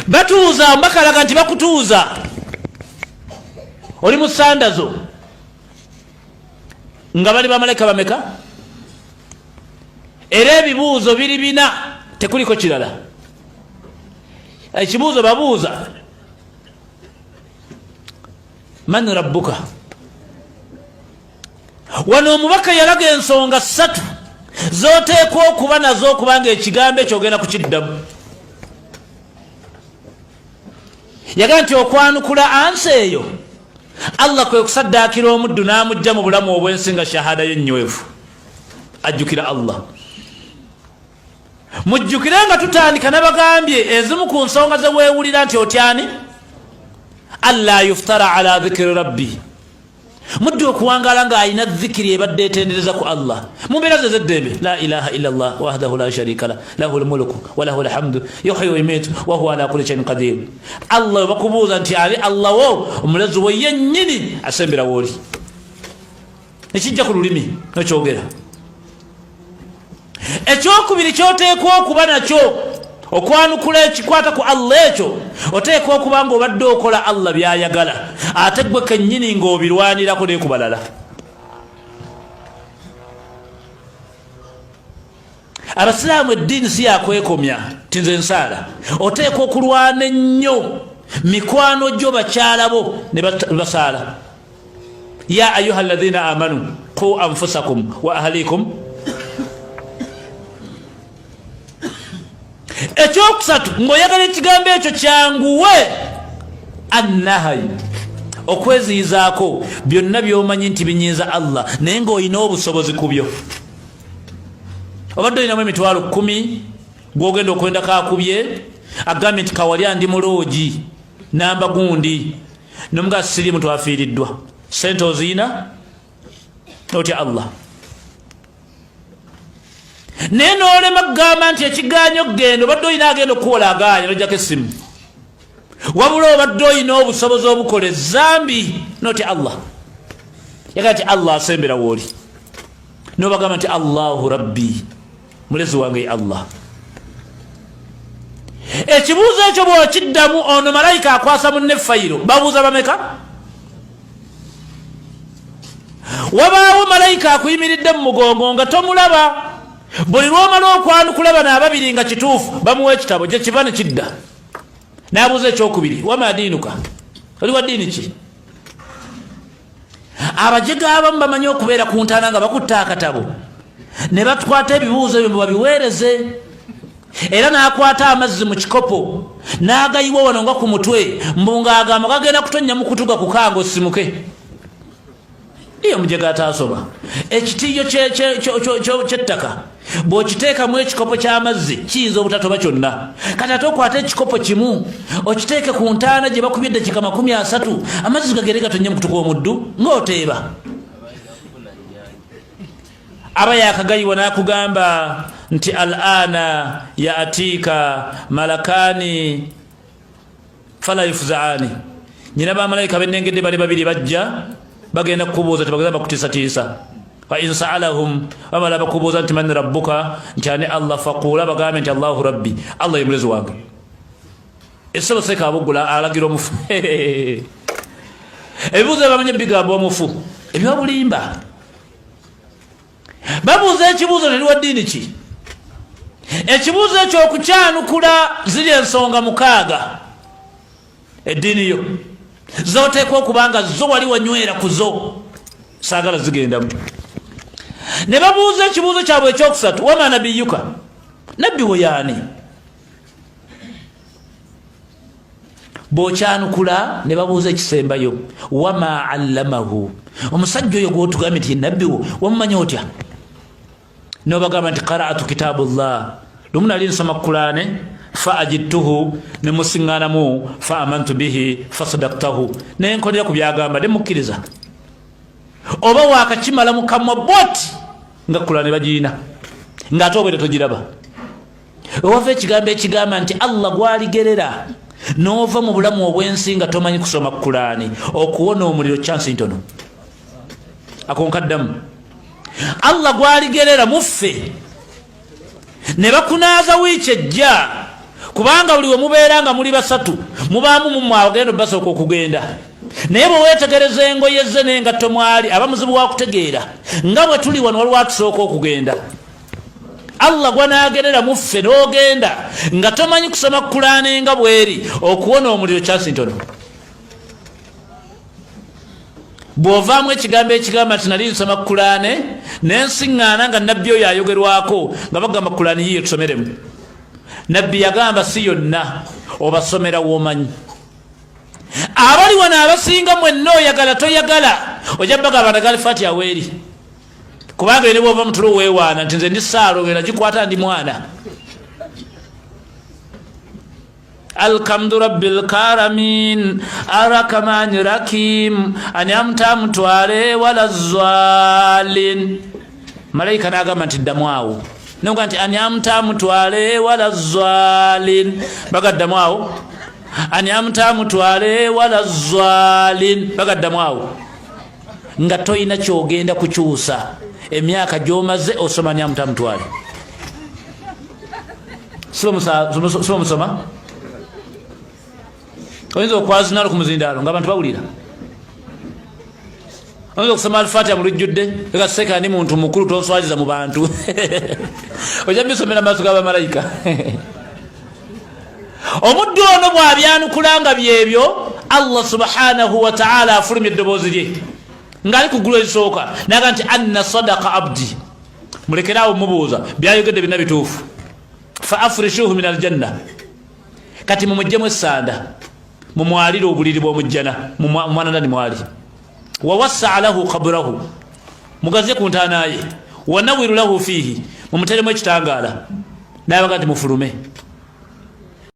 batuuza mbakalaga nti bakutuuza oli mu sandazo nga bali bamalayika bameka era ebibuuzo biri bina tekuliko kirala ekibuuzo babuuza man rabbuka wano omubaka yalaga ensonga 3 zoteekwa okuba nazo okubanga ekigambo ekyo ogenda kukiddamu yaga nti okwanukula ansi eyo Allah kwe kusaddaakira omuddu n'amujja mu bulamu obwensi nga shahada y'ennywevu ajjukira Allah mujjukire nga tutandika nabagambye ezimu ku nsonga ze weewulira nti otyani alla yuftara ala dhikri rabbi muddu okuwangala nga alina dhikiri ebadde etendereza ku Allah mu mbeera ze z'eddembe la ilaha illa Allah wahdahu la sharika lah lahu lmulku wa lahu lhamdu yuhyi wa yumiitu wa huwa ala kulli shay'in qadir Allah bakubuuza nti ali Allah wo omulezi we yennyini asembera wooli ekijja ku lulimi nokyogera ekyokubiri kyoteekwa okuba nakyo okwanukula ekikwata ku Allah ekyo oteekwa okuba nga obadde okola Allah byayagala ate gwe kennyini ng'obirwanirako ne ku balala abasiraamu eddiini si yakwekomya tinze nsaala oteekwa okulwana ennyo mikwano gyo bakyala bo ne basaala ya ayuha alladhina amanu qu anfusakum wa ahlikum ekyokusatu ng'oyagala ekigambo ekyo kyanguwe annahayi okweziyizaako byonna by'omanyi nti binyiiza Allah naye ng'olina obusobozi ku byo obadde olinamu emitwalo 10 gw'ogenda okwendako akubye agambye nti kawali andi muloogi namba gundi nomugaa sirimu twafiiriddwa sente oziina notya Allah naye n'olema kugamba nti ekigaanyo kgenda obadde olina agenda okukola agaanya nojjako essimu wabula obadde olina obusobozi obukola ezambi noti Allah yagaa nti Allah asembera wooli nobagamba nti Allahu rabbi mulezi wange Allah ekibuuzo ekyo bw'okiddamu ono malayika akwasa munne fayiro babuuza bameka wabaawo malayika akuyimiridde mu mugongo nga tomulaba buli lwomala okwanukula bano ababiri nga kituufu bamuwa ekitabo gye kiva ne kidda n'abuuza ekyokubiri wama diinuka oli wa ddiini ki abajega abamu bamanyi okubeera ku ntaana nga bakutta akatabo ne bakwata ebibuuzo ebyo babiweereze era n'akwata amazzi mu kikopo n'agayiwa wano nga ku mutwe mbunga agamba gagenda kutonnya mu kutuga kukanga osimuke iyo mujega atasoba ekitiyo ky'ettaka bw'okiteekamu ekikopo ky'amazzi kiyinza obutatoba kyonna kati ate okwata ekikopo kimu okiteeke ku ntaana gye bakubye eddakiika 30 amazzi gagere gatonnya mu kutuka omuddu ng'oteeba aba yakagayiwa n'akugamba nti al'ana yaatiika malakani fala yufuzaani nyina bamalayika bennengedde bali babiri bajja bagenda kukubuuza tebagenda bakutiisatiisa fa in sa'alahum bamala bakubuuza nti man rabbuka nti ani Allah faquula bagambe nti Allahu rabbi Allah ye mulezi wange essebo seka abugula alagira omufu ebibuuzo bamanye bigamba omufu ebyobulimba babuuza ekibuuzo ne liwa ddiini ki ekibuuzo ekyo okukyanukula ziri ensonga 6 eddiini yo zoteekwa okubanga zo wali wanywera ku zo saagala zigendamu ne babuuza ekibuuzo kyabwe ekyokusatu wama nabiyuka nabbi wo yaani bw'okyanukula ne babuuza ekisembayo wama allamahu omusajja oyo gw'otugambye nti nabbi wo wamumanyi otya nobagamba nti qara'atu kitabullah lumu nali nsoma Qur'ane fa ajidtuhu ne musiŋŋaanamu fa amantu bihi fa sadaqtahu naye nkolera ku byagamba ne mukkiriza oba waakakimala mu kamwa boti nga Qur'ane bagiina ng'ate obeera togiraba owava ekigambo ekigamba nti Allah gwaligerera n'ova mu bulamu obwensi nga tomanyi kusoma Qur'ane okuwona omuliro chansi ntono akonkaddamu Allah gwaligerera muffe ne bakunaaza wiiki ejja kubanga buli we mubeera nga muli basatu mubaamu mumwe agenda basooka okugenda naye bwe weetegereza engoye ze n'engatto mwali aba muzibu wa kutegeera nga bwe tuli wano waliwo atusooka okugenda. Allah gwanaagerera muffe n'ogenda nga tomanyi kusoma Kulaani nga bweri okuwona omuliro kyasintono. bw'ovaamu ekigambo ekigamba nti nali nsoma Kulaani n'ensiŋŋaana nga nabbi oyo ayogerwako nga bagamba Kulaani yiye tusomeremu. Nabbi yagamba si yonna obasomera w'omanyi. Abali wano abasinga mwenna oyagala toyagala ojja bagamba ndagala Fatiha weeri kubanga ne bw'ova mu tulo weewaana nti nze ndi Saalo ngenda gikwata ndi mwana. Alhamdu rabbil karamin arakamani rakim anyamta mutwale wala zwalin. Malaika n'agamba nti ddamu awo noga nti anyamta mutwale wala zwalin bagaddamu awo anyamta mutwale wala zwalin bagaddamu awo nga toyina kyogenda kukyusa emyaka gy'omaze osoma anyamta mutwale. Soma musoma oyinza okwazinalo ku muzindaalo ng'abantu bawulira. Oyinza okusoma Al-Fatiha mu lujjudde ekaseka ndi muntu mukulu tonswaliza mu bantu ojja bisomera maaso g'abamalayika. Omuddu ono bw'abyanukula nga byebyo Allah subhanahu wa ta'ala afulumya eddoboozi lye ng'ali ku ggulu erisooka naga nti anna sadaqa abdi mulekeraawo mubuuza byayogedde bina bituufu. Fa afrishuhu min aljanna kati mumuggyemu essanda mumwalire obuliri bw'omujjana mumwanandani mwali. Wawassa lahu qabrahu mugaze ku ntaana ye wanawiru lahu fiihi mumuteremu ekitangaala n'abaga nti mufulume.